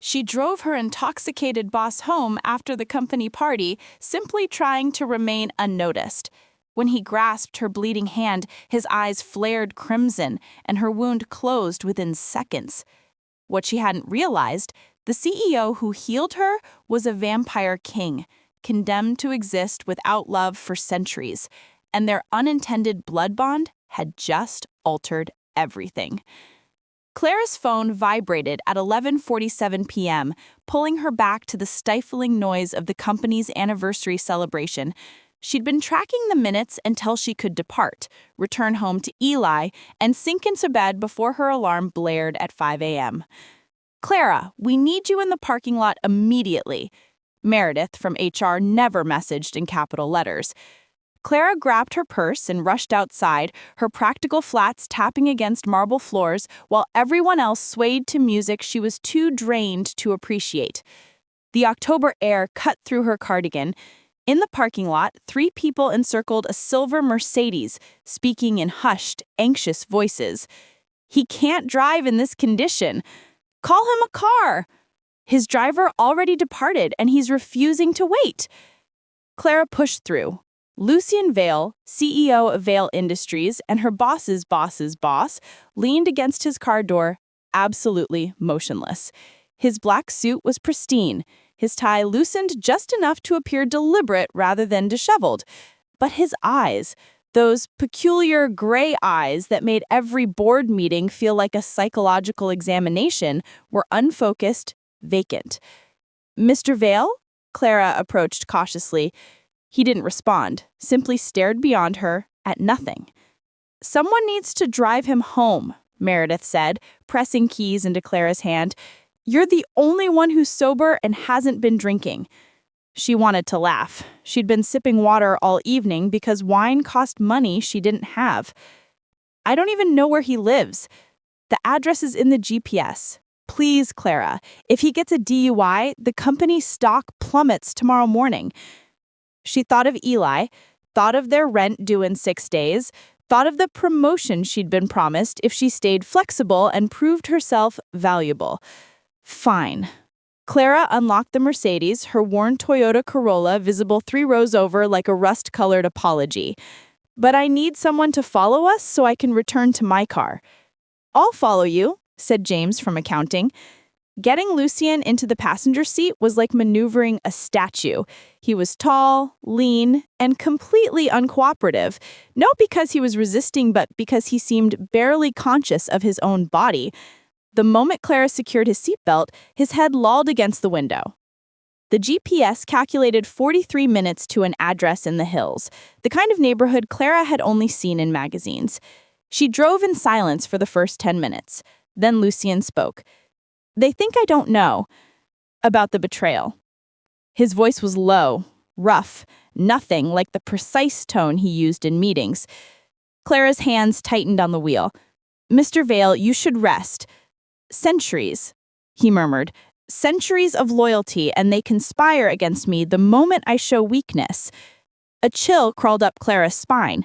She drove her intoxicated boss home after the company party, simply trying to remain unnoticed. When he grasped her bleeding hand, his eyes flared crimson, and her wound closed within seconds. What she hadn't realized, the CEO who healed her was a vampire king, condemned to exist without love for centuries, and their unintended blood bond had just altered everything. Clara's phone vibrated at 11:47 p.m., pulling her back to the stifling noise of the company's anniversary celebration. She'd been tracking the minutes until she could depart, return home to Eli, and sink into bed before her alarm blared at 5 a.m. "Clara, we need you in the parking lot immediately." Meredith from HR never messaged in capital letters. Clara grabbed her purse and rushed outside, her practical flats tapping against marble floors while everyone else swayed to music she was too drained to appreciate. The October air cut through her cardigan. In the parking lot, 3 people encircled a silver Mercedes, speaking in hushed, anxious voices. "He can't drive in this condition. Call him a car." "His driver already departed and he's refusing to wait." Clara pushed through. Lucien Vale, CEO of Vale Industries, and her boss's boss's boss leaned against his car door, absolutely motionless. His black suit was pristine, his tie loosened just enough to appear deliberate rather than disheveled. But his eyes, those peculiar gray eyes that made every board meeting feel like a psychological examination, were unfocused, vacant. "Mr. Vale?" Clara approached cautiously. He didn't respond, simply stared beyond her, at nothing. "Someone needs to drive him home," Meredith said, pressing keys into Clara's hand. "You're the only one who's sober and hasn't been drinking." She wanted to laugh. She'd been sipping water all evening because wine cost money she didn't have. "I don't even know where he lives. The address is in the GPS. Please, Clara, if he gets a DUI, the company stock plummets tomorrow morning." She thought of Eli, thought of their rent due in 6 days, thought of the promotion she'd been promised if she stayed flexible and proved herself valuable. Fine. Clara unlocked the Mercedes, her worn Toyota Corolla visible 3 rows over like a rust-colored apology. "But I need someone to follow us so I can return to my car." "I'll follow you," said James from accounting. Getting Lucien into the passenger seat was like maneuvering a statue. He was tall, lean, and completely uncooperative, not because he was resisting, but because he seemed barely conscious of his own body. The moment Clara secured his seatbelt, his head lolled against the window. The GPS calculated 43 minutes to an address in the hills, the kind of neighborhood Clara had only seen in magazines. She drove in silence for the first 10 minutes. Then Lucien spoke. "They think I don't know about the betrayal." His voice was low, rough, nothing like the precise tone he used in meetings. Clara's hands tightened on the wheel. "Mr. Vale, you should rest. Centuries," he murmured, "centuries of loyalty, and they conspire against me the moment I show weakness." A chill crawled up Clara's spine.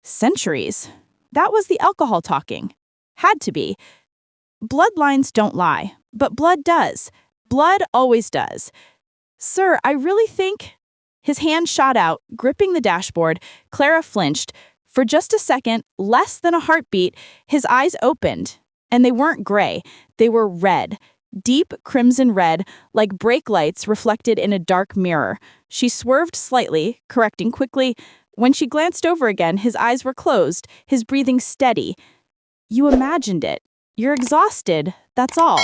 Centuries? That was the alcohol talking. Had to be. Bloodlines don't lie, but blood does. Blood always does. "Sir, I really think—" His hand shot out, gripping the dashboard. Clara flinched. For just a second, less than a heartbeat, his eyes opened. And they weren't gray. They were red. Deep crimson red, like brake lights reflected in a dark mirror. She swerved slightly, correcting quickly. When she glanced over again, his eyes were closed, his breathing steady. "You imagined it. You're exhausted, that's all."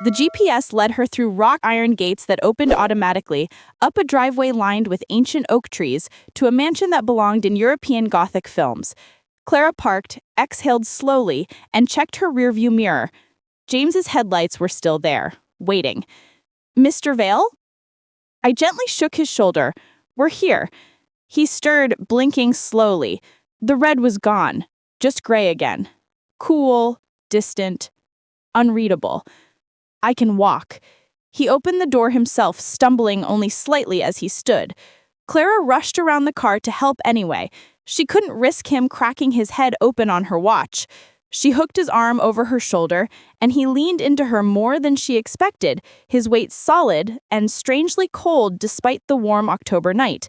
The GPS led her through wrought iron gates that opened automatically, up a driveway lined with ancient oak trees, to a mansion that belonged in European Gothic films. Clara parked, exhaled slowly, and checked her rearview mirror. James's headlights were still there, waiting. "Mr. Vale?" I gently shook his shoulder. "We're here." He stirred, blinking slowly. The red was gone, just gray again. Cool, distant, unreadable. "I can walk." He opened the door himself, stumbling only slightly as he stood. Clara rushed around the car to help anyway. She couldn't risk him cracking his head open on her watch. She hooked his arm over her shoulder, and he leaned into her more than she expected, his weight solid and strangely cold despite the warm October night.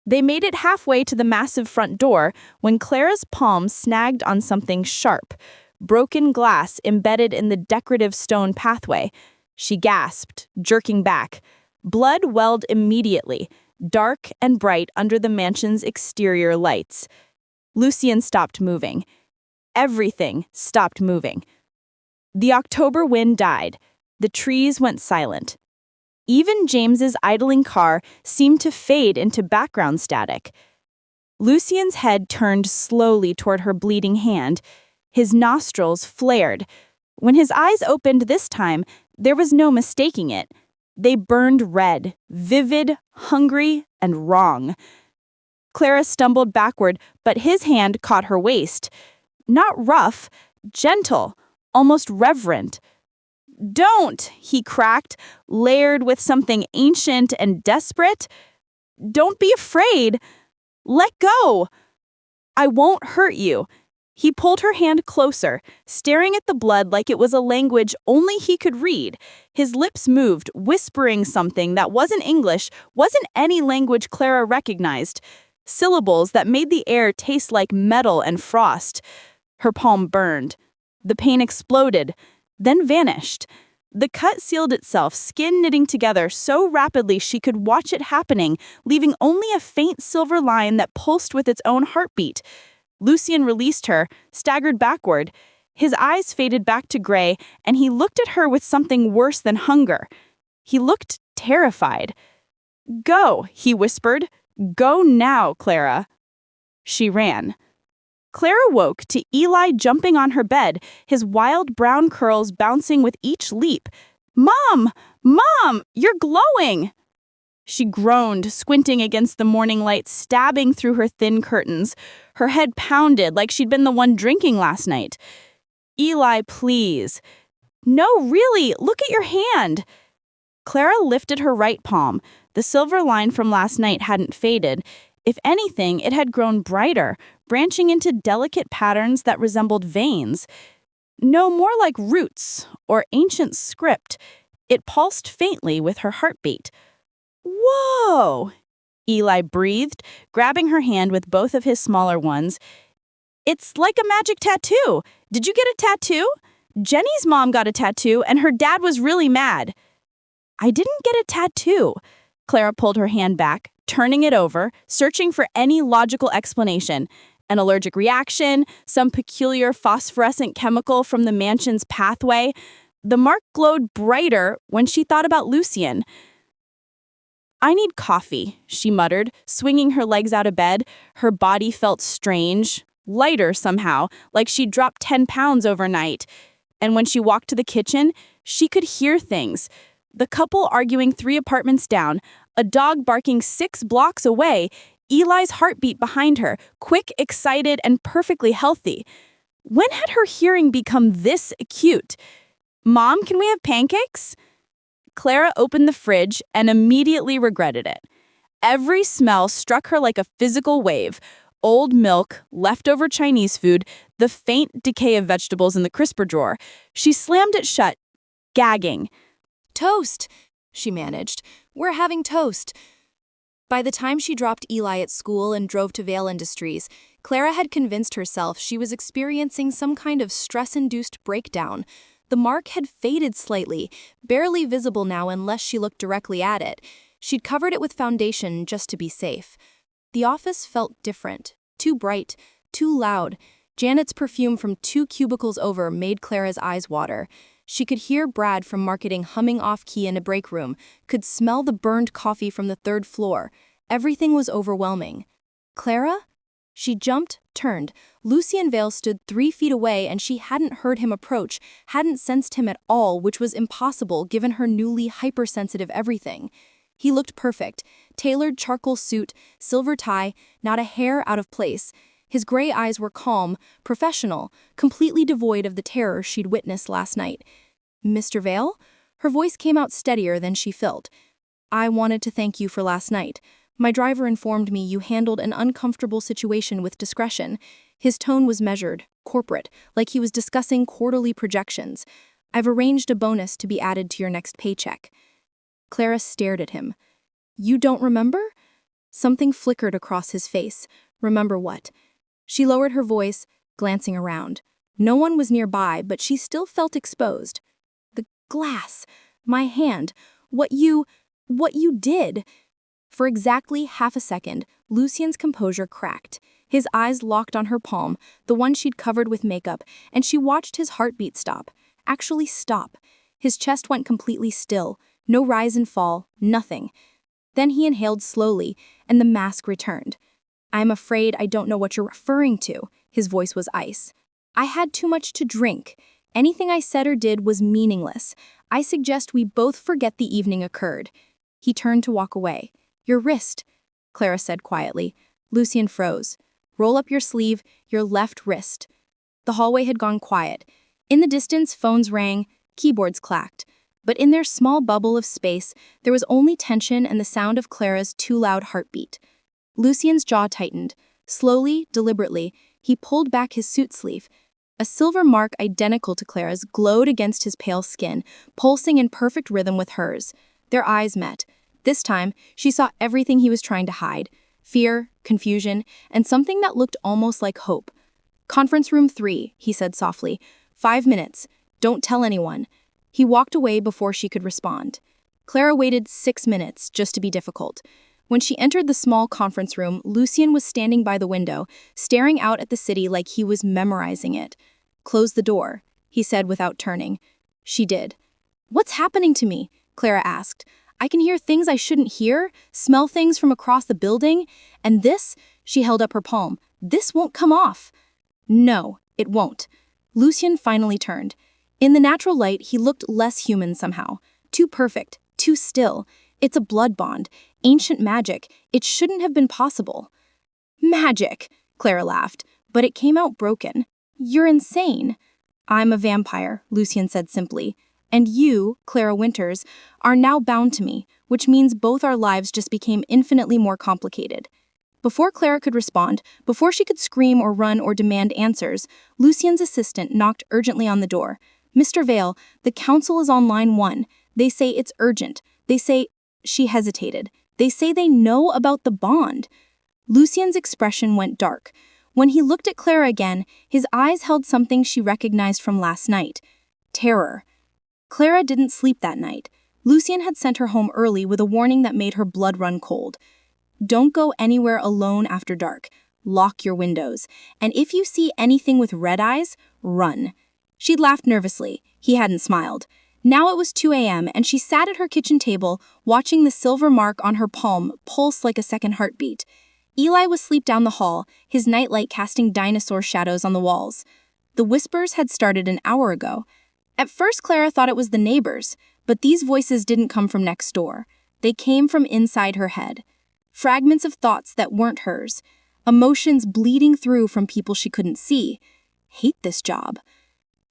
They made it halfway to the massive front door when Clara's palm snagged on something sharp, broken glass embedded in the decorative stone pathway. She gasped, jerking back. Blood welled immediately, dark and bright under the mansion's exterior lights. Lucien stopped moving. Everything stopped moving. The October wind died. The trees went silent. Even James's idling car seemed to fade into background static. Lucien's head turned slowly toward her bleeding hand. His nostrils flared. When his eyes opened this time, there was no mistaking it. They burned red, vivid, hungry, and wrong. Clara stumbled backward, but his hand caught her waist. Not rough, gentle, almost reverent. "Don't," he cracked, layered with something ancient and desperate. "Don't be afraid. Let go. I won't hurt you." He pulled her hand closer, staring at the blood like it was a language only he could read. His lips moved, whispering something that wasn't English, wasn't any language Clara recognized. Syllables that made the air taste like metal and frost. Her palm burned. The pain exploded, then vanished. The cut sealed itself, skin knitting together so rapidly she could watch it happening, leaving only a faint silver line that pulsed with its own heartbeat. Lucien released her, staggered backward. His eyes faded back to gray, and he looked at her with something worse than hunger. He looked terrified. "Go," he whispered. "Go now, Clara." She ran. Clara woke to Eli jumping on her bed, his wild brown curls bouncing with each leap. "Mom! Mom! You're glowing!" She groaned, squinting against the morning light stabbing through her thin curtains. Her head pounded like she'd been the one drinking last night. "Eli, please." "No, really, look at your hand." Clara lifted her right palm. The silver line from last night hadn't faded. If anything, it had grown brighter, branching into delicate patterns that resembled veins. No, more like roots or ancient script. It pulsed faintly with her heartbeat. "Whoa!" Eli breathed, grabbing her hand with both of his smaller ones. "It's like a magic tattoo. Did you get a tattoo? Jenny's mom got a tattoo, and her dad was really mad." "I didn't get a tattoo." Clara pulled her hand back, turning it over, searching for any logical explanation. An allergic reaction, some peculiar phosphorescent chemical from the mansion's pathway. The mark glowed brighter when she thought about Lucien. "I need coffee," she muttered, swinging her legs out of bed. Her body felt strange, lighter somehow, like she'd dropped 10 pounds overnight. And when she walked to the kitchen, she could hear things. The couple arguing 3 apartments down, a dog barking 6 blocks away, Eli's heartbeat behind her, quick, excited, and perfectly healthy. When had her hearing become this acute? "Mom, can we have pancakes?" Clara opened the fridge and immediately regretted it. Every smell struck her like a physical wave. Old milk, leftover Chinese food, the faint decay of vegetables in the crisper drawer. She slammed it shut, gagging. "Toast," she managed. "We're having toast." By the time she dropped Eli at school and drove to Vale Industries, Clara had convinced herself she was experiencing some kind of stress-induced breakdown. The mark had faded slightly, barely visible now unless she looked directly at it. She'd covered it with foundation just to be safe. The office felt different, too bright, too loud. Janet's perfume from 2 cubicles over made Clara's eyes water. She could hear Brad from marketing humming off-key in a break room, could smell the burned coffee from the 3rd floor. Everything was overwhelming. "Clara?" She jumped, turned. Lucien Vale stood 3 feet away and she hadn't heard him approach, hadn't sensed him at all, which was impossible given her newly hypersensitive everything. He looked perfect. Tailored charcoal suit, silver tie, not a hair out of place. His gray eyes were calm, professional, completely devoid of the terror she'd witnessed last night. "Mr. Vale?" Her voice came out steadier than she felt. "I wanted to thank you for last night. My driver informed me you handled an uncomfortable situation with discretion. His tone was measured, corporate, like he was discussing quarterly projections. I've arranged a bonus to be added to your next paycheck. Clara stared at him. You don't remember? Something flickered across his face. Remember what? She lowered her voice, glancing around. No one was nearby, but she still felt exposed. The glass. My hand. What you did. For exactly half a second, Lucien's composure cracked. His eyes locked on her palm, the one she'd covered with makeup, and she watched his heartbeat stop. Actually stop. His chest went completely still. No rise and fall, nothing. Then he inhaled slowly, and the mask returned. I'm afraid I don't know what you're referring to. His voice was ice. I had too much to drink. Anything I said or did was meaningless. I suggest we both forget the evening occurred. He turned to walk away. Your wrist, Clara said quietly. Lucien froze. Roll up your sleeve, your left wrist. The hallway had gone quiet. In the distance, phones rang, keyboards clacked. But in their small bubble of space, there was only tension and the sound of Clara's too loud heartbeat. Lucien's jaw tightened. Slowly, deliberately, he pulled back his suit sleeve. A silver mark identical to Clara's glowed against his pale skin, pulsing in perfect rhythm with hers. Their eyes met. This time, she saw everything he was trying to hide. Fear, confusion, and something that looked almost like hope. Conference room 3, he said softly. 5 minutes. Don't tell anyone. He walked away before she could respond. Clara waited 6 minutes, just to be difficult. When she entered the small conference room, Lucien was standing by the window, staring out at the city like he was memorizing it. Close the door, he said without turning. She did. What's happening to me? Clara asked. I can hear things I shouldn't hear, smell things from across the building, and this, she held up her palm, this won't come off. No, it won't. Lucien finally turned. In the natural light, he looked less human somehow. Too perfect, too still. It's a blood bond, ancient magic. It shouldn't have been possible. Magic, Clara laughed, but it came out broken. You're insane. I'm a vampire, Lucien said simply. And you, Clara Winters, are now bound to me, which means both our lives just became infinitely more complicated. Before Clara could respond, before she could scream or run or demand answers, Lucien's assistant knocked urgently on the door. Mr. Vale, the council is on line 1. They say it's urgent. They say... She hesitated. They say they know about the bond. Lucien's expression went dark. When he looked at Clara again, his eyes held something she recognized from last night. Terror. Clara didn't sleep that night. Lucien had sent her home early with a warning that made her blood run cold. Don't go anywhere alone after dark. Lock your windows. And if you see anything with red eyes, run. She'd laughed nervously. He hadn't smiled. Now it was 2 a.m., and she sat at her kitchen table, watching the silver mark on her palm pulse like a second heartbeat. Eli was asleep down the hall, his nightlight casting dinosaur shadows on the walls. The whispers had started an hour ago. At first, Clara thought it was the neighbors, but these voices didn't come from next door. They came from inside her head. Fragments of thoughts that weren't hers. Emotions bleeding through from people she couldn't see. Hate this job.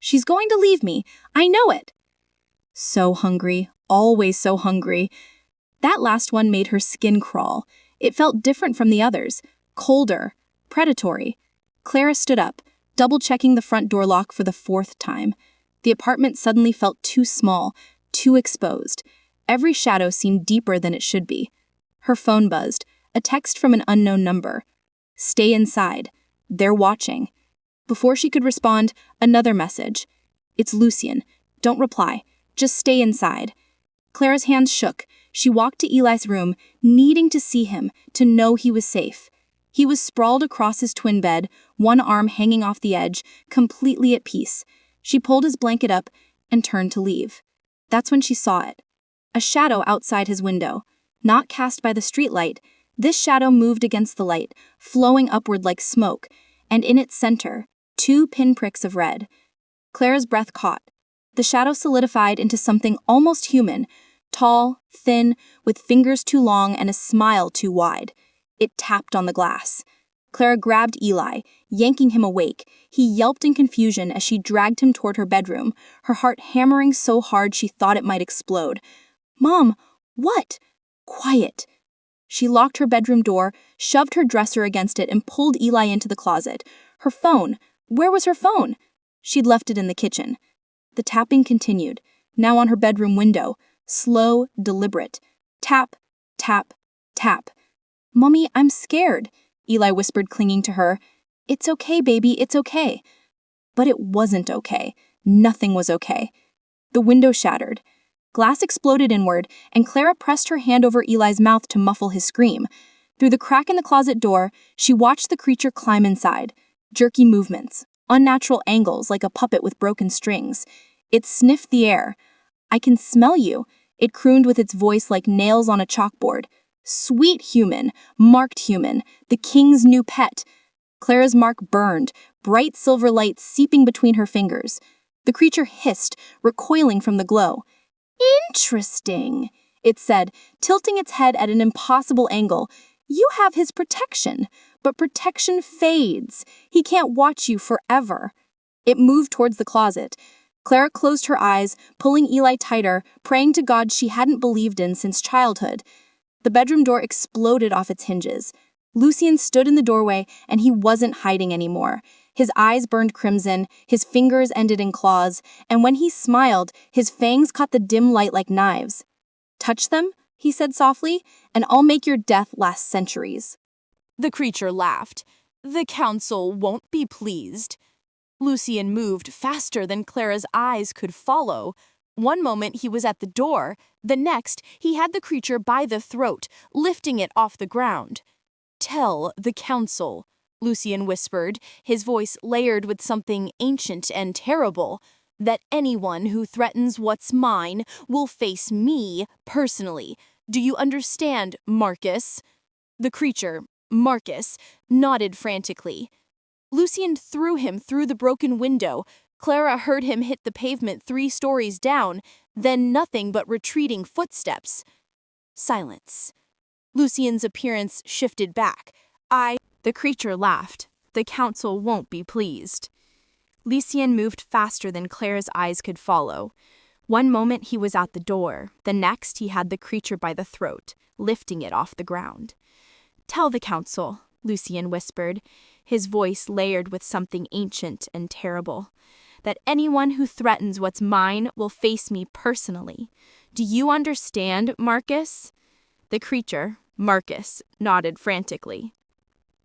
She's going to leave me. I know it. So hungry, always so hungry. That last one made her skin crawl. It felt different from the others, colder, predatory. Clara stood up, double-checking the front door lock for the 4th time. The apartment suddenly felt too small, too exposed. Every shadow seemed deeper than it should be. Her phone buzzed, a text from an unknown number. Stay inside. They're watching. Before she could respond, another message. It's Lucien. Don't reply. Just stay inside. Clara's hands shook. She walked to Eli's room, needing to see him, to know he was safe. He was sprawled across his twin bed, one arm hanging off the edge, completely at peace. She pulled his blanket up and turned to leave. That's when she saw it. A shadow outside his window. Not cast by the streetlight. This shadow moved against the light, flowing upward like smoke, and in its center, 2 pinpricks of red. Clara's breath caught. The shadow solidified into something almost human, tall, thin, with fingers too long and a smile too wide. It tapped on the glass. Clara grabbed Eli, yanking him awake. He yelped in confusion as she dragged him toward her bedroom, her heart hammering so hard she thought it might explode. Mom, what? Quiet. She locked her bedroom door, shoved her dresser against it, and pulled Eli into the closet. Her phone. Where was her phone? She'd left it in the kitchen. The tapping continued, now on her bedroom window. Slow, deliberate. Tap, tap, tap. "Mommy, I'm scared," Eli whispered, clinging to her. "It's okay, baby, it's okay." But it wasn't okay. Nothing was okay. The window shattered. Glass exploded inward, and Clara pressed her hand over Eli's mouth to muffle his scream. Through the crack in the closet door, she watched the creature climb inside. Jerky movements, unnatural angles like a puppet with broken strings. It sniffed the air. "I can smell you," it crooned with its voice like nails on a chalkboard. Sweet human, marked human, the king's new pet. Clara's mark burned, bright silver light seeping between her fingers. The creature hissed, recoiling from the glow. "Interesting," it said, tilting its head at an impossible angle. "You have his protection, but protection fades. He can't watch you forever." It moved towards the closet. Clara closed her eyes, pulling Eli tighter, praying to God she hadn't believed in since childhood. The bedroom door exploded off its hinges. Lucien stood in the doorway, and he wasn't hiding anymore. His eyes burned crimson, his fingers ended in claws, and when he smiled, his fangs caught the dim light like knives. "Touch them," he said softly, "and I'll make your death last centuries." The creature laughed. "The council won't be pleased." Lucien moved faster than Clara's eyes could follow. One moment he was at the door, the next he had the creature by the throat, lifting it off the ground. "Tell the council," Lucien whispered, his voice layered with something ancient and terrible, "that anyone who threatens what's mine will face me personally. Do you understand, Marcus?" The creature, Marcus, nodded frantically. Lucien threw him through the broken window. Clara heard him hit the pavement 3 stories down, then nothing but retreating footsteps. Silence. Lucien's appearance shifted back. The creature laughed. "The council won't be pleased." Lucien moved faster than Clara's eyes could follow. One moment he was at the door, the next he had the creature by the throat, lifting it off the ground. "Tell the council," Lucien whispered, his voice layered with something ancient and terrible, "that anyone who threatens what's mine will face me personally. Do you understand, Marcus?" The creature, Marcus, nodded frantically.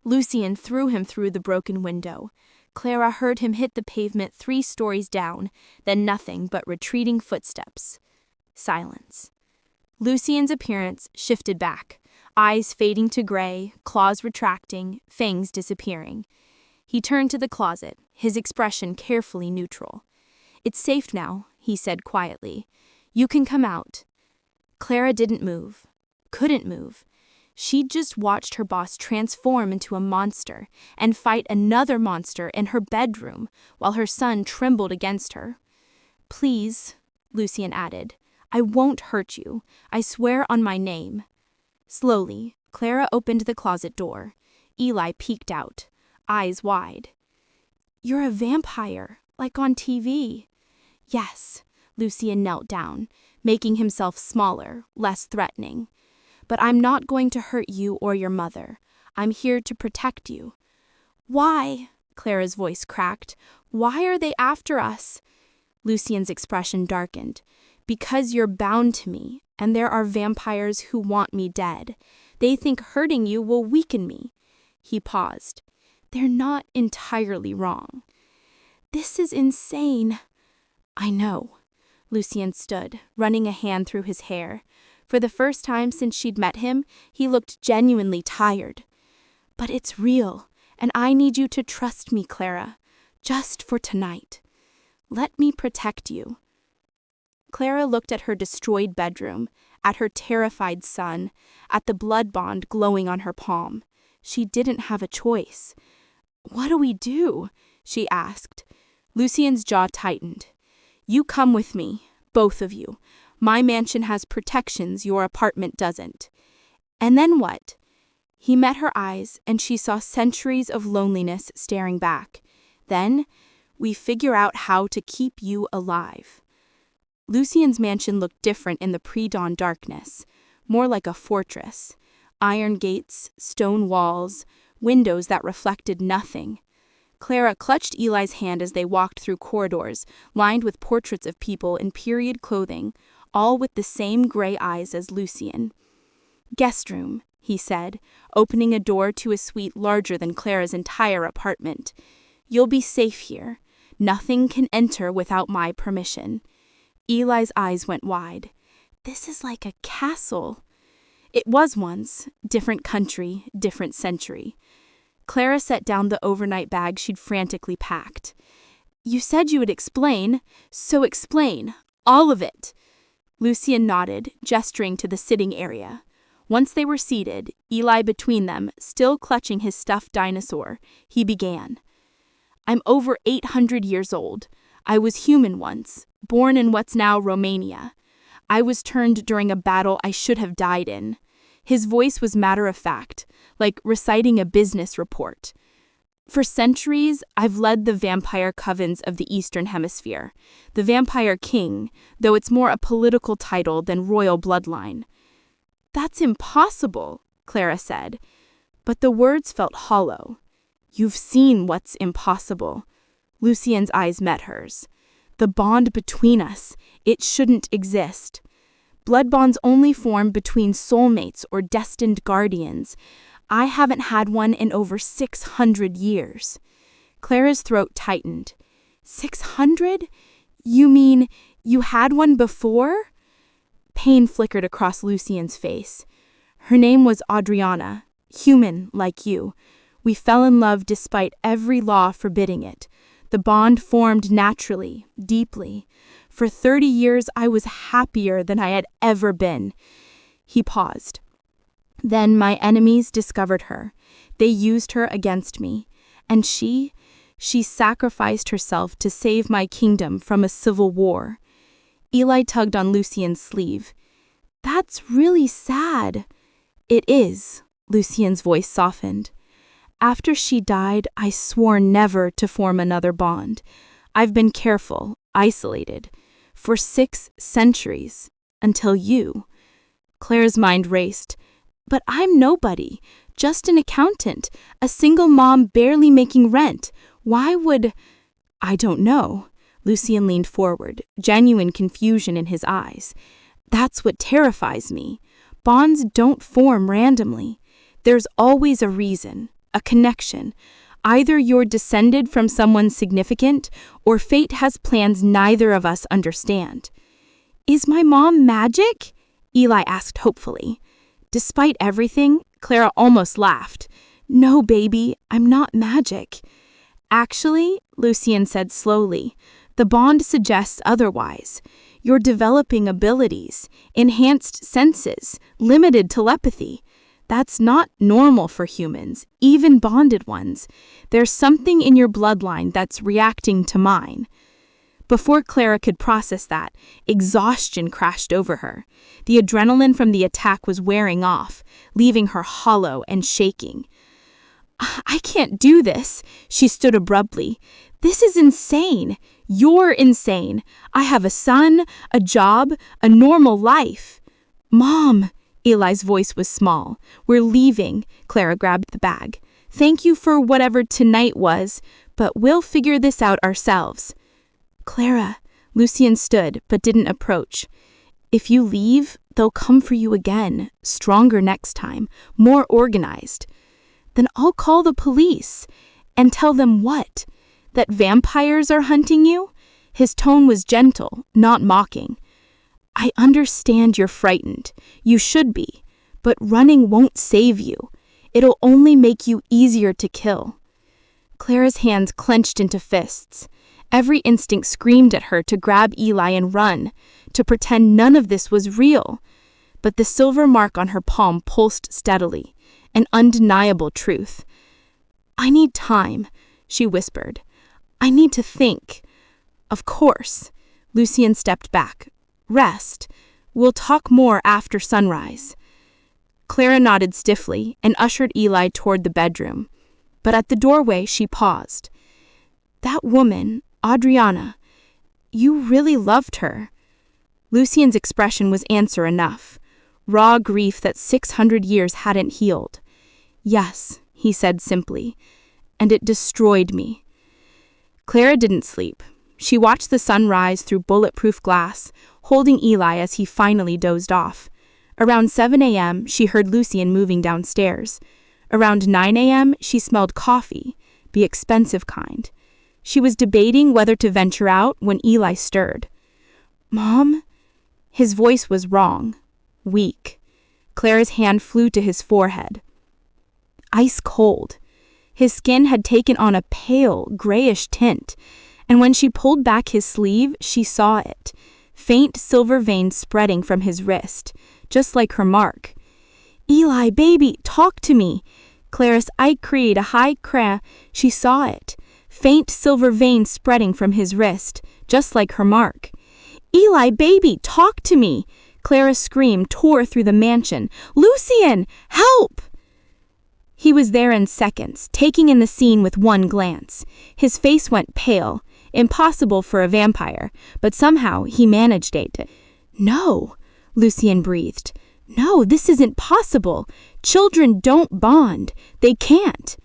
Lucien threw him through the broken window. Clara heard him hit the pavement 3 stories down, then nothing but retreating footsteps. Silence. Lucien's appearance shifted back, eyes fading to gray, claws retracting, fangs disappearing. He turned to the closet, his expression carefully neutral. "It's safe now," he said quietly. "You can come out." Clara didn't move. Couldn't move. She'd just watched her boss transform into a monster and fight another monster in her bedroom while her son trembled against her. "Please," Lucien added, "I won't hurt you. I swear on my name." Slowly, Clara opened the closet door. Eli peeked out, eyes wide. "You're a vampire, like on TV." "Yes." Lucien knelt down, making himself smaller, less threatening. "But I'm not going to hurt you or your mother. I'm here to protect you." "Why?" Clara's voice cracked. "Why are they after us?" Lucien's expression darkened. "Because you're bound to me, and there are vampires who want me dead. They think hurting you will weaken me." He paused. "They're not entirely wrong." "This is insane." "I know." Lucien stood, running a hand through his hair. For the first time since she'd met him, he looked genuinely tired. "But it's real, and I need you to trust me, Clara. Just for tonight. Let me protect you." Clara looked at her destroyed bedroom, at her terrified son, at the blood bond glowing on her palm. She didn't have a choice. "What do we do?" she asked. Lucien's jaw tightened. "You come with me, both of you. My mansion has protections your apartment doesn't." "And then what?" He met her eyes, and she saw centuries of loneliness staring back. "Then, we figure out how to keep you alive." Lucien's mansion looked different in the pre-dawn darkness, more like a fortress. Iron gates, stone walls, windows that reflected nothing. Clara clutched Eli's hand as they walked through corridors, lined with portraits of people in period clothing, all with the same gray eyes as Lucien. "Guest room," he said, opening a door to a suite larger than Clara's entire apartment. "You'll be safe here. Nothing can enter without my permission." Eli's eyes went wide. "This is like a castle." It was once. Different country, different century. Clara set down the overnight bag she'd frantically packed. "You said you would explain, so explain. All of it." Lucien nodded, gesturing to the sitting area. Once they were seated, Eli between them, still clutching his stuffed dinosaur, he began. "I'm over 800 years old. I was human once, born in what's now Romania. I was turned during a battle I should have died in." His voice was matter-of-fact, like reciting a business report. "For centuries, I've led the vampire covens of the Eastern Hemisphere, the Vampire King, though it's more a political title than royal bloodline." "That's impossible," Clara said, but the words felt hollow. "You've seen what's impossible." Lucien's eyes met hers. "The bond between us, it shouldn't exist. Blood bonds only form between soulmates or destined guardians. I haven't had one in over 600 years. Clara's throat tightened. 600? You mean you had one before? Pain flickered across Lucien's face. Her name was Adriana, human like you. We fell in love despite every law forbidding it. The bond formed naturally, deeply. For 30 years, I was happier than I had ever been." He paused. "Then my enemies discovered her. They used her against me. And she sacrificed herself to save my kingdom from a civil war." Eli tugged on Lucien's sleeve. "That's really sad." "It is," Lucien's voice softened. "After she died, I swore never to form another bond. I've been careful, isolated, for 6 centuries, until you." Clara's mind raced. "But I'm nobody, just an accountant, a single mom barely making rent. Why would—" "I don't know." Lucien leaned forward, genuine confusion in his eyes. "That's what terrifies me. Bonds don't form randomly. There's always a reason, a connection. Either you're descended from someone significant, or fate has plans neither of us understand." "Is my mom magic?" Eli asked hopefully. Despite everything, Clara almost laughed. "No, baby, I'm not magic." "Actually," Lucien said slowly, "the bond suggests otherwise. You're developing abilities, enhanced senses, limited telepathy. That's not normal for humans, even bonded ones. There's something in your bloodline that's reacting to mine." Before Clara could process that, exhaustion crashed over her. The adrenaline from the attack was wearing off, leaving her hollow and shaking. "I can't do this," she stood abruptly. "This is insane. You're insane. I have a son, a job, a normal life." "Mom," Eli's voice was small. "We're leaving." Clara grabbed the bag. "Thank you for whatever tonight was, but we'll figure this out ourselves." "Clara," Lucien stood but didn't approach. "If you leave, they'll come for you again, stronger next time, more organized." "Then I'll call the police." "And tell them what? That vampires are hunting you?" His tone was gentle, not mocking. "I understand you're frightened. You should be. But running won't save you. It'll only make you easier to kill." Clara's hands clenched into fists. Every instinct screamed at her to grab Eli and run, to pretend none of this was real. But the silver mark on her palm pulsed steadily, an undeniable truth. "I need time," she whispered. "I need to think." "Of course." Lucien stepped back. "Rest. We'll talk more after sunrise." Clara nodded stiffly and ushered Eli toward the bedroom. But at the doorway, she paused. "That woman, Adriana, you really loved her." Lucien's expression was answer enough. raw grief that 600 years hadn't healed. "Yes," he said simply, "and it destroyed me." Clara didn't sleep. She watched the sun rise through bulletproof glass, holding Eli as he finally dozed off. Around 7 a.m., she heard Lucien moving downstairs. Around 9 a.m., she smelled coffee, the expensive kind. She was debating whether to venture out when Eli stirred. "Mom?" His voice was wrong, weak. Clara's hand flew to his forehead. Ice cold. His skin had taken on a pale, grayish tint, and when she pulled back his sleeve, she saw it. Faint silver veins spreading from his wrist, just like her mark. "Eli, baby, talk to me." Clara's eye created a high cry. She saw it. Faint silver veins spreading from his wrist, just like her mark. "Eli, baby, talk to me." Clara's scream tore through the mansion. "Lucien, help!" He was there in seconds, taking in the scene with one glance. His face went pale, impossible for a vampire, but somehow he managed it. "No," Lucien breathed. "No, this isn't possible. Children don't bond. They can't."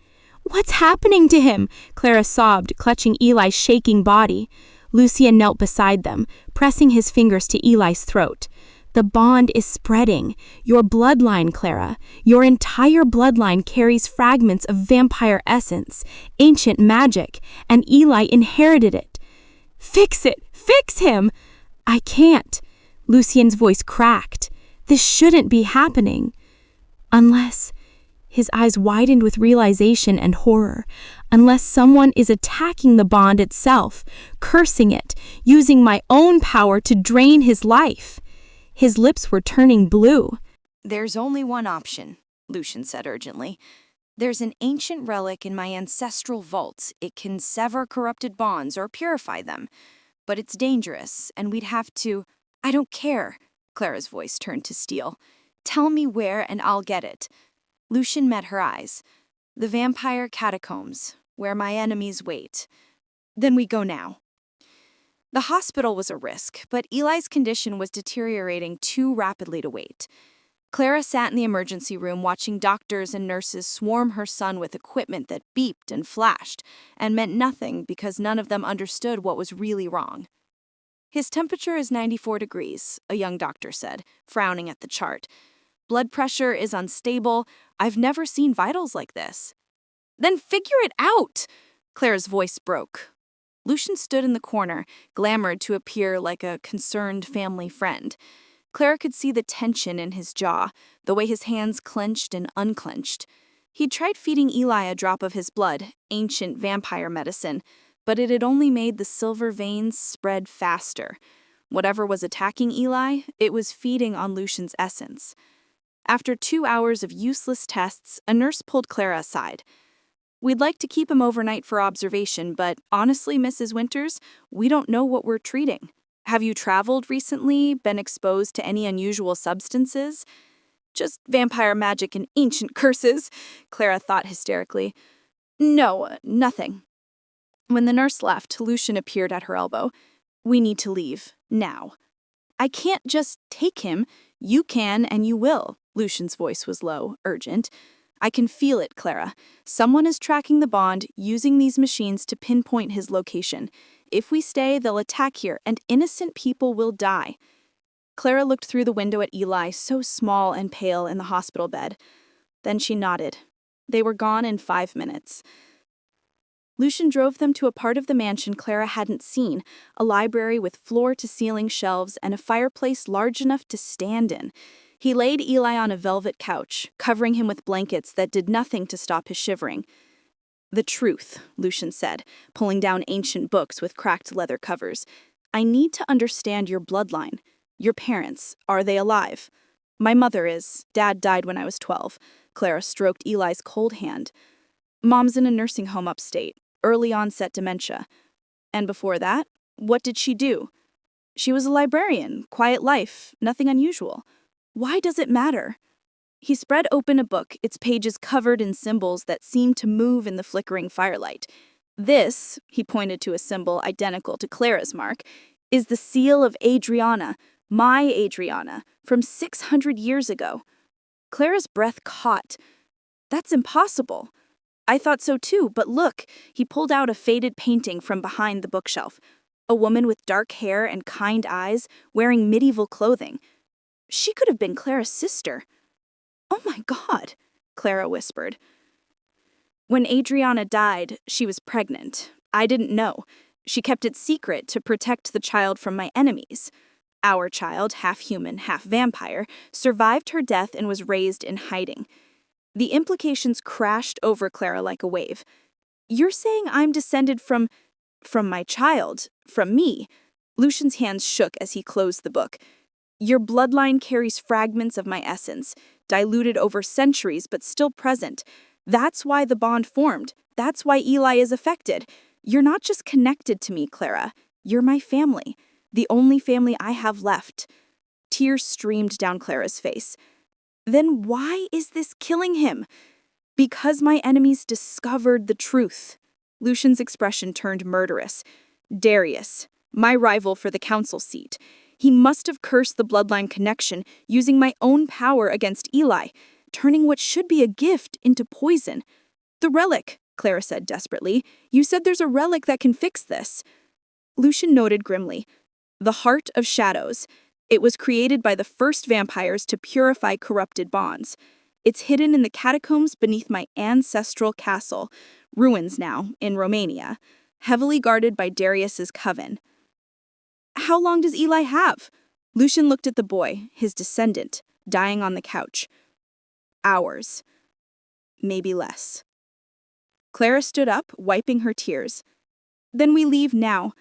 "What's happening to him?" Clara sobbed, clutching Eli's shaking body. Lucien knelt beside them, pressing his fingers to Eli's throat. "The bond is spreading. Your bloodline, Clara. Your entire bloodline carries fragments of vampire essence, ancient magic, and Eli inherited it." "Fix it! Fix him!" "I can't." Lucien's voice cracked. "This shouldn't be happening." Unless... His eyes widened with realization and horror. "Unless someone is attacking the bond itself, cursing it, using my own power to drain his life." His lips were turning blue. "There's only one option," Lucien said urgently. "There's an ancient relic in my ancestral vault. It can sever corrupted bonds or purify them. But it's dangerous, and we'd have to—" "I don't care." Clara's voice turned to steel. "Tell me where and I'll get it." Lucien met her eyes. "The vampire catacombs, where my enemies wait." "Then we go now." The hospital was a risk, but Eli's condition was deteriorating too rapidly to wait. Clara sat in the emergency room watching doctors and nurses swarm her son with equipment that beeped and flashed and meant nothing because none of them understood what was really wrong. "His temperature is 94 degrees, a young doctor said, frowning at the chart. "Blood pressure is unstable. I've never seen vitals like this." "Then figure it out!" Clara's voice broke. Lucien stood in the corner, glamored to appear like a concerned family friend. Clara could see the tension in his jaw, the way his hands clenched and unclenched. He'd tried feeding Eli a drop of his blood, ancient vampire medicine, but it had only made the silver veins spread faster. Whatever was attacking Eli, it was feeding on Lucien's essence. After 2 hours of useless tests, a nurse pulled Clara aside. "We'd like to keep him overnight for observation, but honestly, Mrs. Winters, we don't know what we're treating. Have you traveled recently, been exposed to any unusual substances?" "Just vampire magic and ancient curses," Clara thought hysterically. "No, nothing." When the nurse left, Lucien appeared at her elbow. "We need to leave, now." "I can't just take him. You can and you will." Lucien's voice was low, urgent. "I can feel it, Clara. Someone is tracking the bond, using these machines to pinpoint his location. If we stay, they'll attack here, and innocent people will die." Clara looked through the window at Eli, so small and pale in the hospital bed. Then she nodded. They were gone in 5 minutes. Lucien drove them to a part of the mansion Clara hadn't seen, a library with floor-to-ceiling shelves and a fireplace large enough to stand in. He laid Eli on a velvet couch, covering him with blankets that did nothing to stop his shivering. "The truth," Lucien said, pulling down ancient books with cracked leather covers. "I need to understand your bloodline. Your parents, are they alive?" "My mother is. Dad died when I was 12. Clara stroked Eli's cold hand. "Mom's in a nursing home upstate, early onset dementia." "And before that, what did she do?" "She was a librarian, quiet life, nothing unusual." "Why does it matter?" He spread open a book, its pages covered in symbols that seemed to move in the flickering firelight. "This," he pointed to a symbol identical to Clara's mark, "is the seal of Adriana, My Adriana, from 600 years ago. Clara's breath caught. That's impossible. I thought so too, but look, he pulled out a faded painting from behind the bookshelf. A woman with dark hair and kind eyes, wearing medieval clothing. She could have been Clara's sister. Oh my God, Clara whispered. When Adriana died, she was pregnant. I didn't know. She kept it secret to protect the child from my enemies. Our child, half human, half vampire, survived her death and was raised in hiding. The implications crashed over Clara like a wave. You're saying I'm descended from my child, from me. Lucien's hands shook as he closed the book. Your bloodline carries fragments of my essence, diluted over centuries but still present. That's why the bond formed. That's why Eli is affected. You're not just connected to me, Clara. You're my family, the only family I have left. Tears streamed down Clara's face. Then why is this killing him? Because my enemies discovered the truth. Lucien's expression turned murderous. Darius, my rival for the council seat. He must have cursed the bloodline connection, using my own power against Eli, turning what should be a gift into poison. The relic, Clara said desperately. You said there's a relic that can fix this. Lucien noted grimly. The Heart of Shadows. It was created by the first vampires to purify corrupted bonds. It's hidden in the catacombs beneath my ancestral castle, ruins now, in Romania, heavily guarded by Darius's coven. How long does Eli have? Lucien looked at the boy, his descendant, dying on the couch. Hours. Maybe less. Clara stood up, wiping her tears. Then we leave now.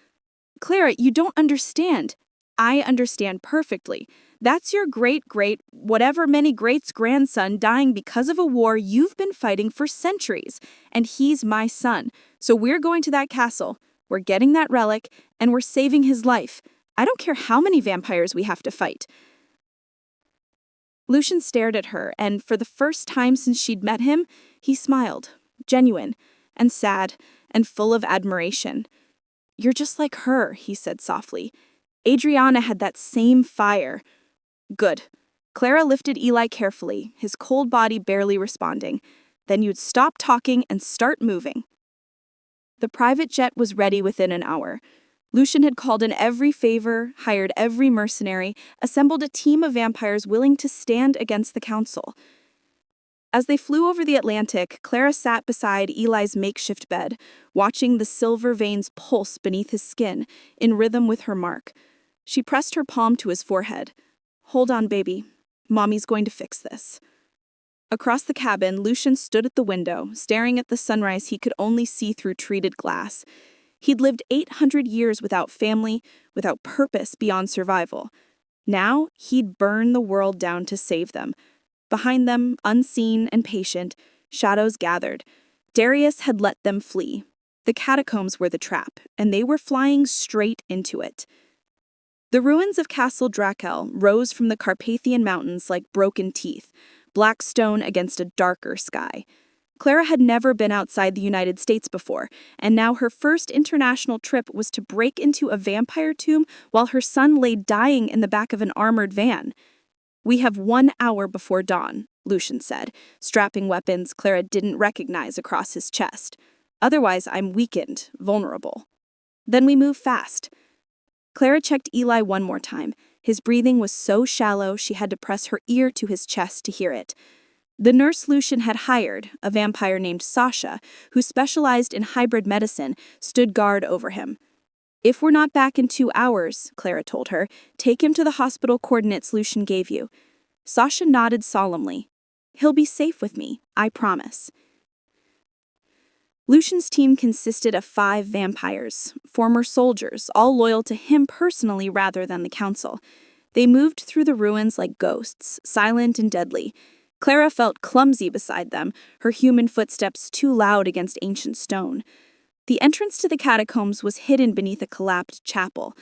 Clara, you don't understand. I understand perfectly. That's your whatever many greats grandson dying because of a war you've been fighting for centuries. And he's my son. So we're going to that castle. We're getting that relic, and we're saving his life. I don't care how many vampires we have to fight. Lucien stared at her, and for the first time since she'd met him, he smiled, genuine, and sad, and full of admiration. You're just like her, he said softly. Adriana had that same fire. Good. Clara lifted Eli carefully, his cold body barely responding. Then you'd stop talking and start moving. The private jet was ready within an hour. Lucien had called in every favor, hired every mercenary, assembled a team of vampires willing to stand against the council. As they flew over the Atlantic, Clara sat beside Eli's makeshift bed, watching the silver veins pulse beneath his skin, in rhythm with her mark. She pressed her palm to his forehead. Hold on, baby. Mommy's going to fix this. Across the cabin, Lucien stood at the window, staring at the sunrise he could only see through treated glass. He'd lived 800 years without family, without purpose beyond survival. Now, he'd burn the world down to save them. Behind them, unseen and patient, shadows gathered. Darius had let them flee. The catacombs were the trap, and they were flying straight into it. The ruins of Castle Drakel rose from the Carpathian Mountains like broken teeth, black stone against a darker sky. Clara had never been outside the United States before, and now her first international trip was to break into a vampire tomb while her son lay dying in the back of an armored van. We have 1 hour before dawn, Lucien said, strapping weapons Clara didn't recognize across his chest. Otherwise, I'm weakened, vulnerable. Then we move fast. Clara checked Eli one more time. His breathing was so shallow she had to press her ear to his chest to hear it. The nurse Lucien had hired, a vampire named Sasha, who specialized in hybrid medicine, stood guard over him. If we're not back in 2 hours, Clara told her, take him to the hospital coordinates Lucien gave you. Sasha nodded solemnly. He'll be safe with me, I promise. Lucien's team consisted of 5 vampires, former soldiers, all loyal to him personally rather than the council. They moved through the ruins like ghosts, silent and deadly. Clara felt clumsy beside them, her human footsteps too loud against ancient stone. The entrance to the catacombs was hidden beneath a collapsed chapel.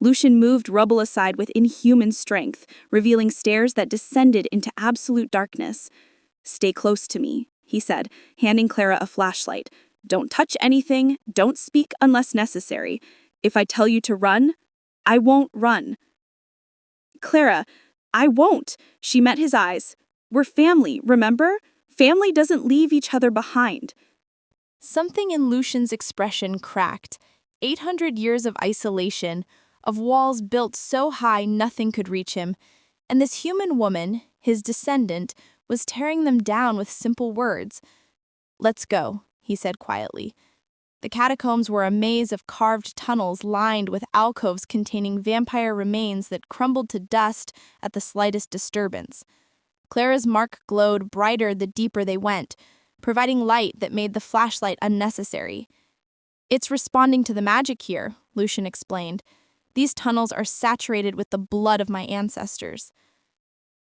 Lucien moved rubble aside with inhuman strength, revealing stairs that descended into absolute darkness. Stay close to me, he said, handing Clara a flashlight. Don't touch anything, don't speak unless necessary. If I tell you to run, I won't run. Clara, I won't. She met his eyes. We're family, remember? Family doesn't leave each other behind. Something in Lucien's expression cracked. 800 years of isolation, of walls built so high nothing could reach him, and this human woman, his descendant, was tearing them down with simple words. "Let's go," he said quietly. The catacombs were a maze of carved tunnels lined with alcoves containing vampire remains that crumbled to dust at the slightest disturbance. Clara's mark glowed brighter the deeper they went, providing light that made the flashlight unnecessary. "It's responding to the magic here," Lucien explained. "These tunnels are saturated with the blood of my ancestors."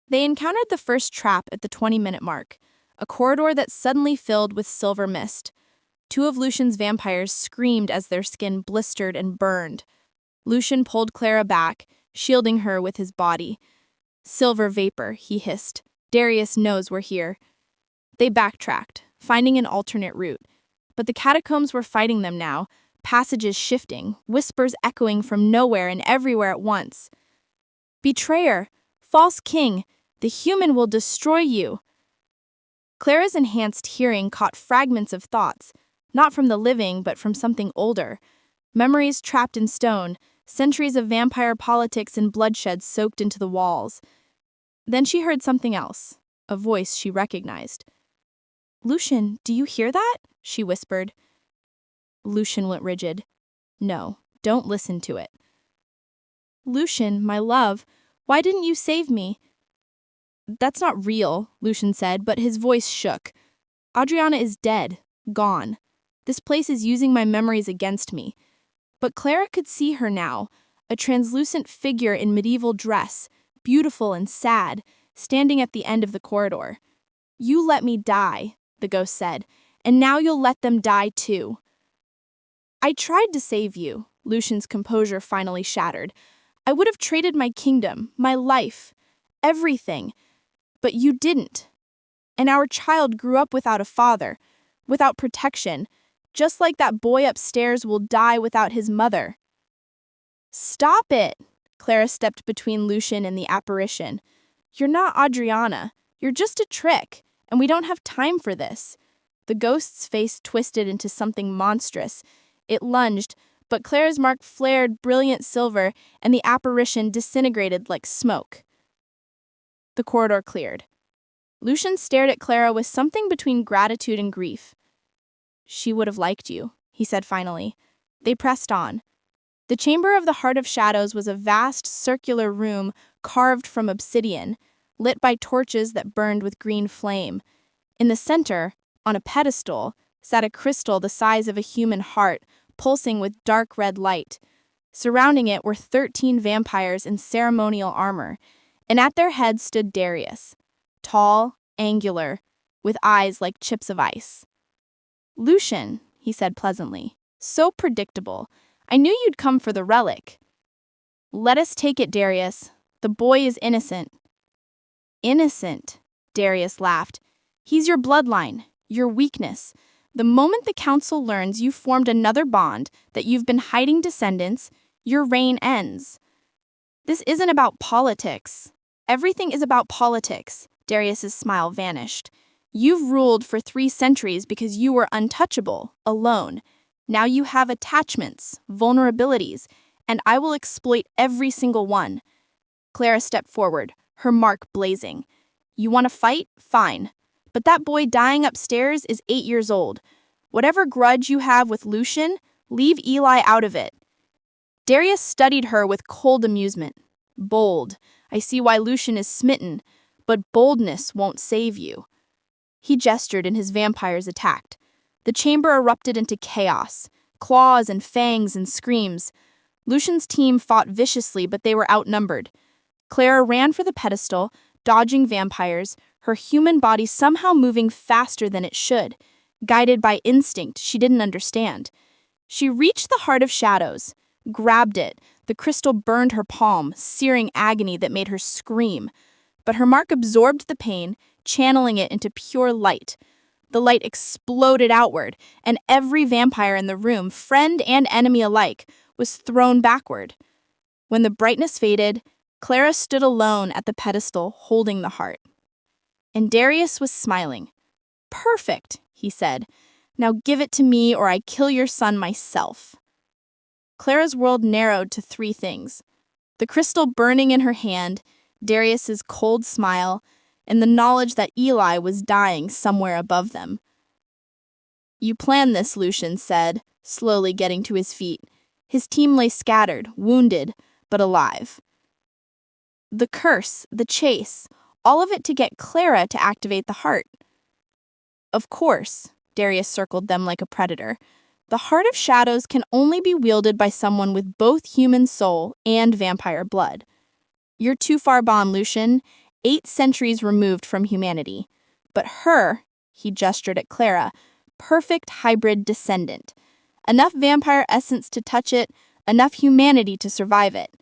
They encountered the first trap at the 20-minute mark, a corridor that suddenly filled with silver mist. Two of Lucien's vampires screamed as their skin blistered and burned. Lucien pulled Clara back, shielding her with his body. "Silver vapor," he hissed. "Darius knows we're here." They backtracked, finding an alternate route. But the catacombs were fighting them now, passages shifting, whispers echoing from nowhere and everywhere at once. "Betrayer! False king! The human will destroy you!" Clara's enhanced hearing caught fragments of thoughts, not from the living but from something older. Memories trapped in stone, centuries of vampire politics and bloodshed soaked into the walls. Then she heard something else, a voice she recognized. "Lucien, do you hear that?" she whispered. Lucien went rigid. "No, don't listen to it." "Lucien, my love, why didn't you save me?" "That's not real," Lucien said, but his voice shook. "Adriana is dead, gone. This place is using my memories against me." But Clara could see her now, a translucent figure in medieval dress, beautiful and sad, standing at the end of the corridor. "You let me die," the ghost said, "and now you'll let them die too." "I tried to save you," Lucien's composure finally shattered. "I would have traded my kingdom, my life, everything. But you didn't. And our child grew up without a father, without protection, just like that boy upstairs will die without his mother." "Stop it!" Clara stepped between Lucien and the apparition. "You're not Adriana. You're just a trick, and we don't have time for this." The ghost's face twisted into something monstrous. It lunged, but Clara's mark flared brilliant silver, and the apparition disintegrated like smoke. The corridor cleared. Lucien stared at Clara with something between gratitude and grief. "She would have liked you," he said finally. They pressed on. The Chamber of the Heart of Shadows was a vast circular room carved from obsidian, lit by torches that burned with green flame. In the center, on a pedestal, sat a crystal the size of a human heart, pulsing with dark red light. Surrounding it were 13 vampires in ceremonial armor, and at their head stood Darius, tall, angular, with eyes like chips of ice. "Lucien," he said pleasantly, "so predictable. I knew you'd come for the relic." "Let us take it, Darius. The boy is innocent." "Innocent," Darius laughed. "He's your bloodline, your weakness. The moment the council learns you've formed another bond, that you've been hiding descendants, your reign ends." "This isn't about politics." "Everything is about politics." Darius's smile vanished. "You've ruled for 3 centuries because you were untouchable, alone. Now you have attachments, vulnerabilities, and I will exploit every single one." Clara stepped forward, her mark blazing. "You want to fight? Fine. But that boy dying upstairs is 8 years old. Whatever grudge you have with Lucien, leave Eli out of it." Darius studied her with cold amusement. "Bold. I see why Lucien is smitten. But boldness won't save you." He gestured and his vampires attacked. The chamber erupted into chaos, claws and fangs and screams. Lucien's team fought viciously, but they were outnumbered. Clara ran for the pedestal, dodging vampires, her human body somehow moving faster than it should, guided by instinct she didn't understand. She reached the Heart of Shadows, grabbed it. The crystal burned her palm, searing agony that made her scream. But her mark absorbed the pain, channeling it into pure light. The light exploded outward, and every vampire in the room, friend and enemy alike, was thrown backward. When the brightness faded, Clara stood alone at the pedestal, holding the heart. And Darius was smiling. "Perfect," he said. "Now give it to me or I kill your son myself." Clara's world narrowed to three things: the crystal burning in her hand, Darius's cold smile, and the knowledge that Eli was dying somewhere above them. "You planned this," Lucien said, slowly getting to his feet. His team lay scattered, wounded, but alive. The curse, the chase, all of it to get Clara to activate the heart. "Of course," Darius circled them like a predator. "The Heart of Shadows can only be wielded by someone with both human soul and vampire blood. You're too far gone, Lucien, 8 centuries removed from humanity. But her," he gestured at Clara, "perfect hybrid descendant. Enough vampire essence to touch it, enough humanity to survive it."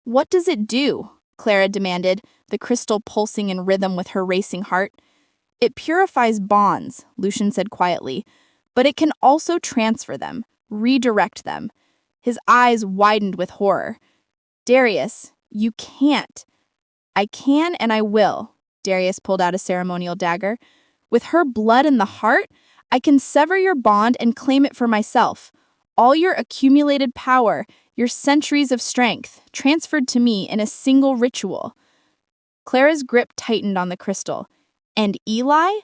"What does it do?" Clara demanded, the crystal pulsing in rhythm with her racing heart. "It purifies bonds," Lucien said quietly, "but it can also transfer them, redirect them." His eyes widened with horror. "Darius, you can't." "I can and I will." Darius pulled out a ceremonial dagger. "With her blood in the heart, I can sever your bond and claim it for myself. All your accumulated power, your centuries of strength, transferred to me in a single ritual." Clara's grip tightened on the crystal. "And Eli?"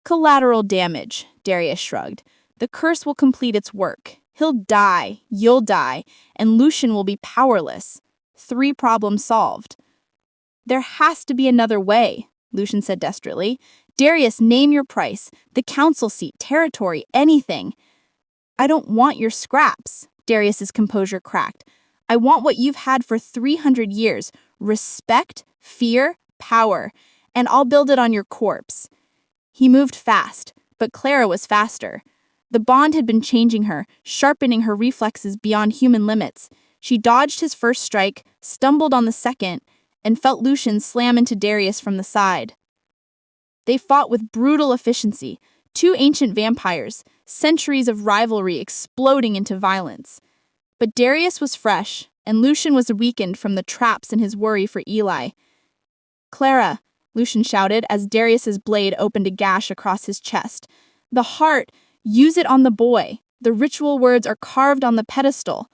"Collateral damage," Darius shrugged. "The curse will complete its work. He'll die, you'll die, and Lucien will be powerless. 3 problems solved." "There has to be another way," Lucien said desperately. "Darius, name your price. The council seat, territory, anything." "I don't want your scraps," Darius's composure cracked. "I want what you've had for 300 years. Respect, fear, power. And I'll build it on your corpse." He moved fast, but Clara was faster. The bond had been changing her, sharpening her reflexes beyond human limits. She dodged his first strike, stumbled on the second, and felt Lucien slam into Darius from the side. They fought with brutal efficiency, 2 ancient vampires, centuries of rivalry exploding into violence. But Darius was fresh, and Lucien was weakened from the traps and his worry for Eli. "Clara," Lucien shouted as Darius's blade opened a gash across his chest. "The heart, use it on the boy. The ritual words are carved on the pedestal."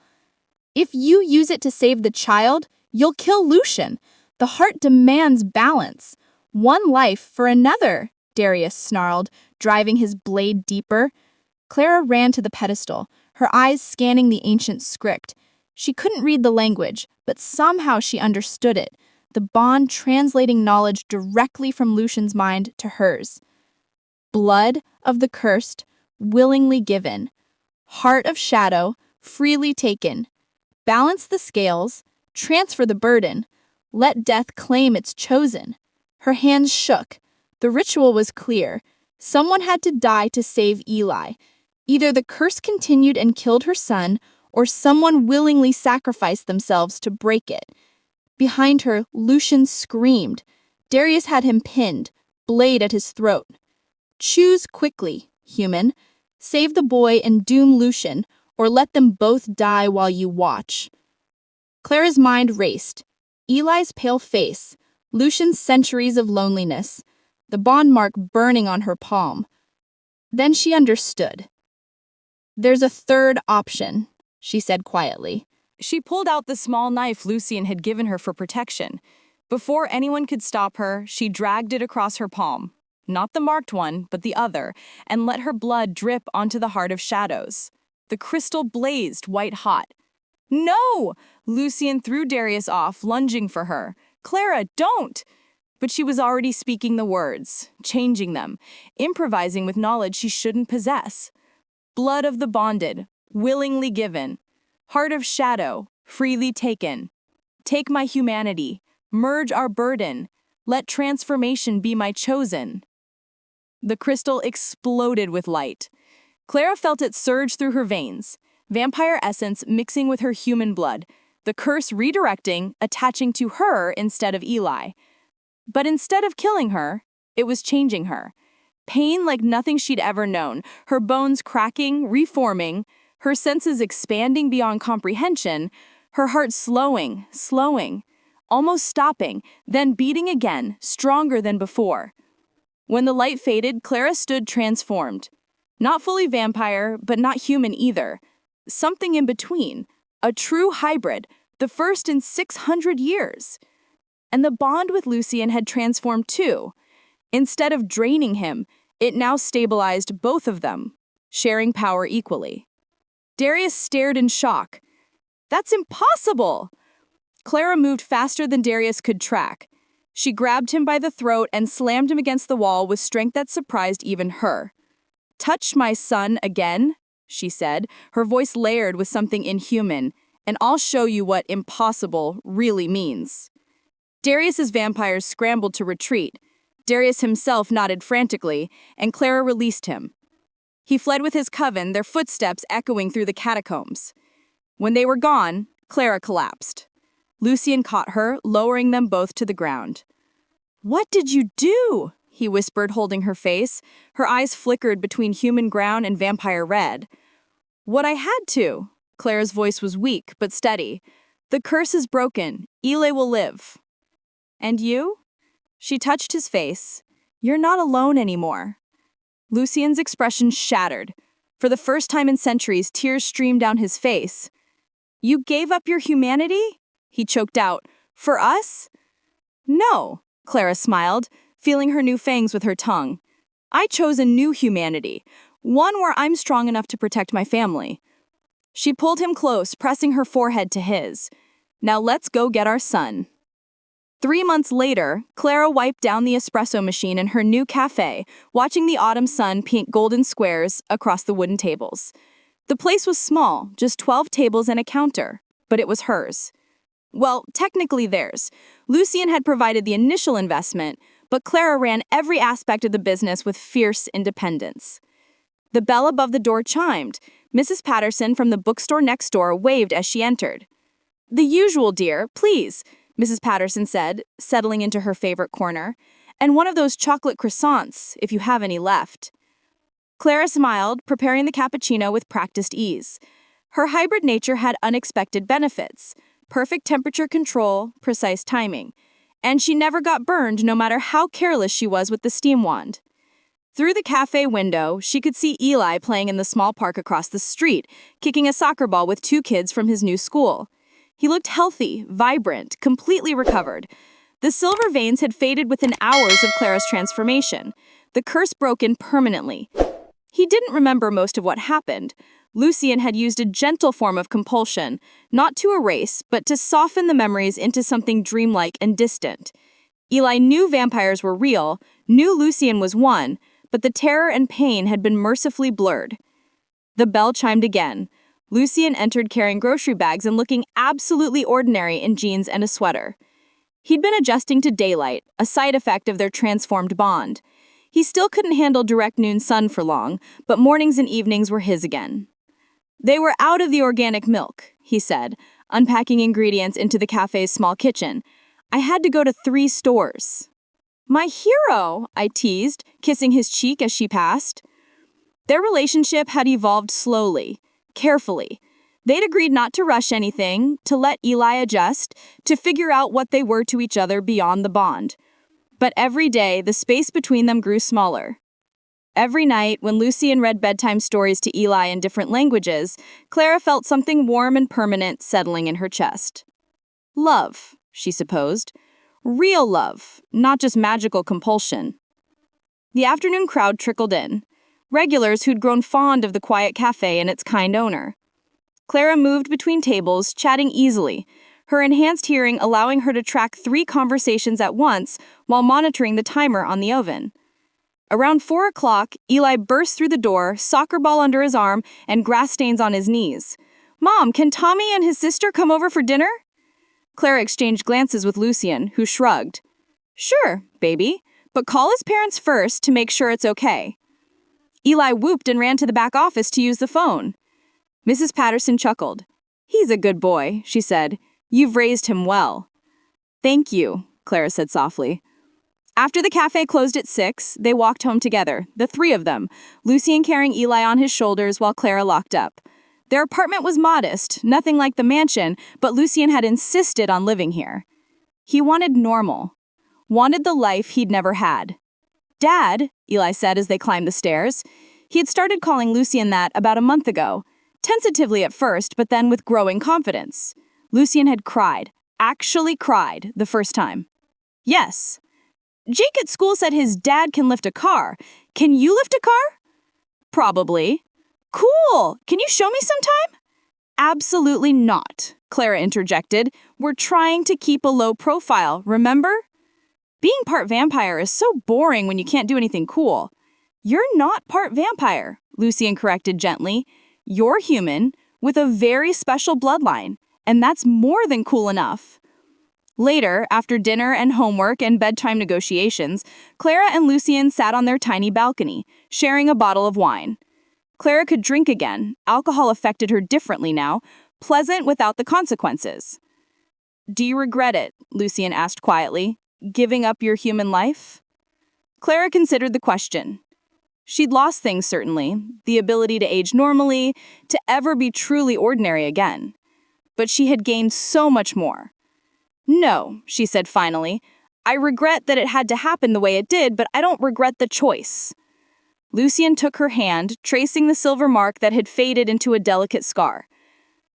"If you use it to save the child, you'll kill Lucien. The heart demands balance. One life for another," Darius snarled, driving his blade deeper. Clara ran to the pedestal, her eyes scanning the ancient script. She couldn't read the language, but somehow she understood it, the bond translating knowledge directly from Lucien's mind to hers. "Blood of the cursed, willingly given. Heart of shadow, freely taken. Balance the scales, transfer the burden. Let death claim its chosen." Her hands shook. The ritual was clear. Someone had to die to save Eli. Either the curse continued and killed her son, or someone willingly sacrificed themselves to break it. Behind her, Lucien screamed. Darius had him pinned, blade at his throat. "Choose quickly, human. Save the boy and doom Lucien, or let them both die while you watch." Clara's mind raced. Eli's pale face, Lucien's centuries of loneliness, the bond mark burning on her palm. Then she understood. "There's a third option," she said quietly. She pulled out the small knife Lucien had given her for protection. Before anyone could stop her, she dragged it across her palm. Not the marked one, but the other, and let her blood drip onto the Heart of Shadows. The crystal blazed white-hot. "No!" Lucien threw Darius off, lunging for her. "Clara, don't!" But she was already speaking the words, changing them, improvising with knowledge she shouldn't possess. "Blood of the bonded, willingly given. Heart of shadow, freely taken. Take my humanity, merge our burden. Let transformation be my chosen." The crystal exploded with light. Clara felt it surge through her veins, vampire essence mixing with her human blood, the curse redirecting, attaching to her instead of Eli. But instead of killing her, it was changing her. Pain like nothing she'd ever known, her bones cracking, reforming, her senses expanding beyond comprehension, her heart slowing. almost stopping, then beating again, stronger than before. When the light faded, Clara stood transformed. Not fully vampire, but not human either. Something in between. A true hybrid, the first in 600 years. And the bond with Lucien had transformed too. Instead of draining him, it now stabilized both of them, sharing power equally. Darius stared in shock. That's impossible! Clara moved faster than Darius could track. She grabbed him by the throat and slammed him against the wall with strength that surprised even her. "Touch my son again," she said, her voice layered with something inhuman, "and I'll show you what impossible really means." Darius's vampires scrambled to retreat. Darius himself nodded frantically, and Clara released him. He fled with his coven, their footsteps echoing through the catacombs. When they were gone, Clara collapsed. Lucien caught her, lowering them both to the ground. "What did you do?" he whispered, holding her face. Her eyes flickered between human brown and vampire red. "What I had to." Clara's voice was weak but steady. "The curse is broken. Eli will live." "And you?" She touched his face. "You're not alone anymore." Lucien's expression shattered. For the first time in centuries, tears streamed down his face. "You gave up your humanity?" He choked out. "For us?" "No," Clara smiled, feeling her new fangs with her tongue. "I chose a new humanity, one where I'm strong enough to protect my family." She pulled him close, pressing her forehead to his. "Now let's go get our son." 3 months later, Clara wiped down the espresso machine in her new cafe, watching the autumn sun paint golden squares across the wooden tables. The place was small, just 12 tables and a counter, but it was hers. Well, technically theirs. Lucien had provided the initial investment, but Clara ran every aspect of the business with fierce independence. The bell above the door chimed. Mrs. Patterson from the bookstore next door waved as she entered. "The usual, dear, please," Mrs. Patterson said, settling into her favorite corner. "And one of those chocolate croissants, if you have any left." Clara smiled, preparing the cappuccino with practiced ease. Her hybrid nature had unexpected benefits. Perfect temperature control, precise timing. And she never got burned no matter how careless she was with the steam wand. Through the cafe window, she could see Eli playing in the small park across the street, kicking a soccer ball with 2 kids from his new school. He looked healthy, vibrant, completely recovered. The silver veins had faded within hours of Clara's transformation, the curse broken permanently. He didn't remember most of what happened. Lucien had used a gentle form of compulsion, not to erase, but to soften the memories into something dreamlike and distant. Eli knew vampires were real, knew Lucien was one, but the terror and pain had been mercifully blurred. The bell chimed again. Lucien entered carrying grocery bags and looking absolutely ordinary in jeans and a sweater. He'd been adjusting to daylight, a side effect of their transformed bond. He still couldn't handle direct noon sun for long, but mornings and evenings were his again. "They were out of the organic milk," he said, unpacking ingredients into the cafe's small kitchen. "I had to go to 3 stores." "My hero," I teased, kissing his cheek as she passed. Their relationship had evolved slowly, carefully. They'd agreed not to rush anything, to let Eli adjust, to figure out what they were to each other beyond the bond. But every day, the space between them grew smaller. Every night, when Lucien read bedtime stories to Eli in different languages, Clara felt something warm and permanent settling in her chest. Love, she supposed. Real love, not just magical compulsion. The afternoon crowd trickled in. Regulars who'd grown fond of the quiet cafe and its kind owner. Clara moved between tables, chatting easily, her enhanced hearing allowing her to track 3 conversations at once while monitoring the timer on the oven. Around 4 o'clock, Eli burst through the door, soccer ball under his arm, and grass stains on his knees. "Mom, can Tommy and his sister come over for dinner?" Clara exchanged glances with Lucien, who shrugged. "Sure, baby, but call his parents first to make sure it's okay." Eli whooped and ran to the back office to use the phone. Mrs. Patterson chuckled. "He's a good boy," she said. "You've raised him well." "Thank you," Clara said softly. After the cafe closed at 6, they walked home together, the 3 of them, Lucien carrying Eli on his shoulders while Clara locked up. Their apartment was modest, nothing like the mansion, but Lucien had insisted on living here. He wanted normal, wanted the life he'd never had. Dad, Eli said as they climbed the stairs. He had started calling Lucien that about a month ago, tentatively at first, but then with growing confidence. Lucien had cried, actually cried, the first time. Yes. Jake at school said his dad can lift a car. Can you lift a car? Probably. Cool. Can you show me sometime? Absolutely not, Clara interjected. We're trying to keep a low profile, remember? Being part vampire is so boring when you can't do anything cool. You're not part vampire, Lucien corrected gently. You're human with a very special bloodline, and that's more than cool enough. Later, after dinner and homework and bedtime negotiations, Clara and Lucien sat on their tiny balcony, sharing a bottle of wine. Clara could drink again. Alcohol affected her differently now, pleasant without the consequences. Do you regret it? Lucien asked quietly. Giving up your human life? Clara considered the question. She'd lost things, certainly, the ability to age normally, to ever be truly ordinary again. But she had gained so much more. No, she said finally. I regret that it had to happen the way it did, but I don't regret the choice. Lucien took her hand, tracing the silver mark that had faded into a delicate scar.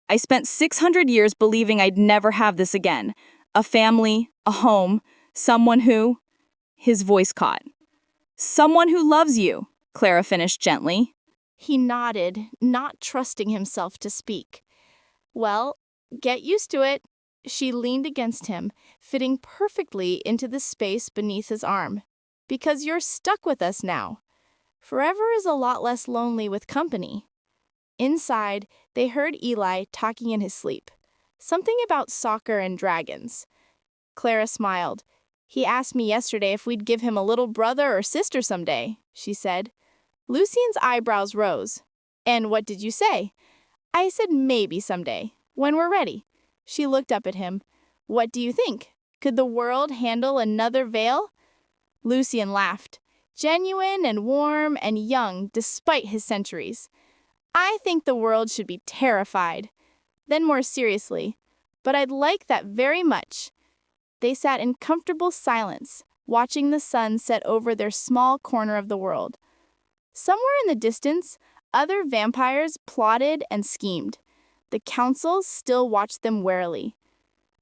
I spent 600 years believing I'd never have this again. A family, a home, someone who... His voice caught. Someone who loves you, Clara finished gently. He nodded, not trusting himself to speak. Well, get used to it. She leaned against him, fitting perfectly into the space beneath his arm. Because you're stuck with us now. Forever is a lot less lonely with company. Inside, they heard Eli talking in his sleep. Something about soccer and dragons. Clara smiled. He asked me yesterday if we'd give him a little brother or sister someday, she said. Lucien's eyebrows rose. And what did you say? I said maybe someday, when we're ready. She looked up at him. What do you think? Could the world handle another Vale? Lucien laughed. Genuine and warm and young despite his centuries. I think the world should be terrified. Then more seriously, but I'd like that very much. They sat in comfortable silence, watching the sun set over their small corner of the world. Somewhere in the distance, other vampires plotted and schemed. The council still watched them warily.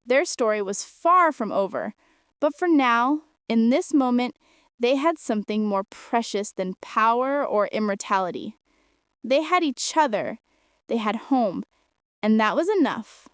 Their story was far from over, but for now, in this moment, they had something more precious than power or immortality. They had each other, they had home, and that was enough.